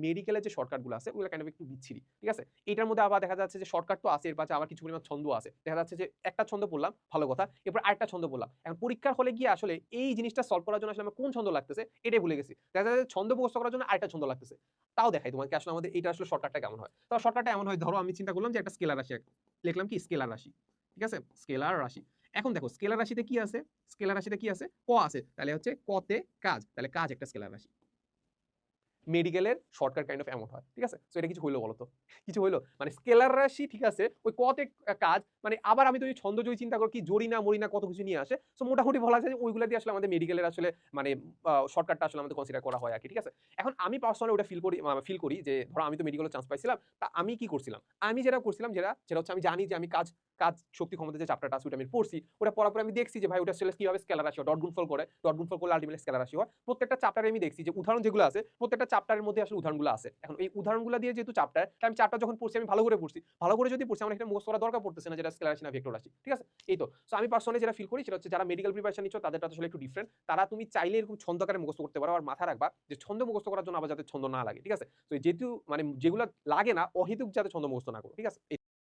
মেডিকেলের যে শর্টকাটগুলো আছে ওগুলো কাইন্ড অফ একটু বিচ্ছিরি। ঠিক আছে? এটার মধ্যে আবার দেখা যাচ্ছে যে শর্টকাট তো আছে, এর পাশে আবার কিছু পরিমাণ ছন্দ আছে। দেখা যাচ্ছে যে একটা ছন্দ পড়লাম, ভালো কথা। এরপর আরেকটা ছন্দ পড়লাম। এখন পরীক্ষার হলে গিয়ে আসলে এই জিনিসটা সলভ করার জন্য আসলে আমার কোন ছন্দ লাগতেছে এটাই ভুলে গেছি। দেখা যাচ্ছে যে ছন্দ মুখস্থ করার জন্য আরেকটা ছন্দ লাগতেছে। তাও দেখাই তোমাকে আসলে আমাদের এইটা আসলে শর্টকাটটা কেমন হয়। তো শর্টকাটটা এমন হয়, ধরো আমি চিন্তা করলাম যে একটা স্কেলার রাশি লিখলাম কি স্কেলার রাশি। ঠিক আছে? স্কেলার রাশি। এখন দেখো স্কেলার রাশিতে কি আছে? স্কেলার রাশিতে কি আছে? ক আছে। তাহলে হচ্ছে ক তে কাজ। তাহলে কাজ একটা স্কেলার রাশি। মেডিকেলের শর্টকাট কাইন্ড অফ এমন হয়। ঠিক আছে? সো এটা কিছু হইলো বলো তো? কিছু হইলো? মানে স্কেলার রাশি ঠিক আছে, ওই কতে কাজ মানে আবার আমি যদি ছন্দ যদি চিন্তা করি কি জরিনা মরিনা কত কিছু নিয়ে আসে। সো মোটামুটি বলা যায় যে ওইগুলা দিয়ে আসলে আমাদের মেডিকেলের আসলে মানে শর্টকাটটা আসলে আমাদের কনসিডার করা হয় আরকি। ঠিক আছে? এখন আমি পার্সোনালি ওটা ফিল করি যে ধরো আমি তো মেডিকেলে চান্স পাইছিলাম। তা আমি কি করছিলাম? আমি যেটা করছিলাম যেটা হচ্ছে আমি জানি যে আমি কাজ কাজ শক্তি ক্ষমতা যে চ্যাপ্টারটা আছে ওটা আমি পড়ছি। ওটা পড়ার পরে আমি দেখছি যে ভাই ওটা আসলে কিভাবে স্কেলার রাশি হয়। ডট গুণফল করে। ডট গুণফল করলে আল্টিমেটলি স্কেলার রাশি হয়। প্রত্যেকটা চ্যাপ্টারে আমি দেখছি যে উদাহরণ যেগুলো আছে প্রত্যেকটা চ্যাপ্টারের মধ্যে আসলে উদাহরণগুলো আছে। এখন এই উদাহরণগুলো দিয়ে যেহেতু চ্যাপ্টার, আমি চ্যাপ্টার যখন পড়ছি আমি ভালো করে পড়ছি। ভালো করে যদি পড়ছি আমার এখানে মুখস্থ করা দরকার পড়তেছে না যেটা স্কেলার রাশি না ভেক্টর রাশি। ঠিক আছে? এই তো। সো আমি পার্সোনালি যেটা ফিল করি সেটা হচ্ছে যারা মেডিকেল প্রিপারেশন নিচ্ছ তাদেরটা আসলে একটু ডিফারেন্ট। তারা তুমি চাইলে এরকম ছন্দ আকারে মুখস্থ করতে পারো। আর মাথায় রাখবা যে ছন্দ মুখস্থ করার জন্য আবার যাতে ছন্দ না লাগে। ঠিক আছে? তো যেহেতু মানে যেগুলো লাগে না অহেতুক যাতে ছন্দ মুখস্থ না করো। ঠিক আছে?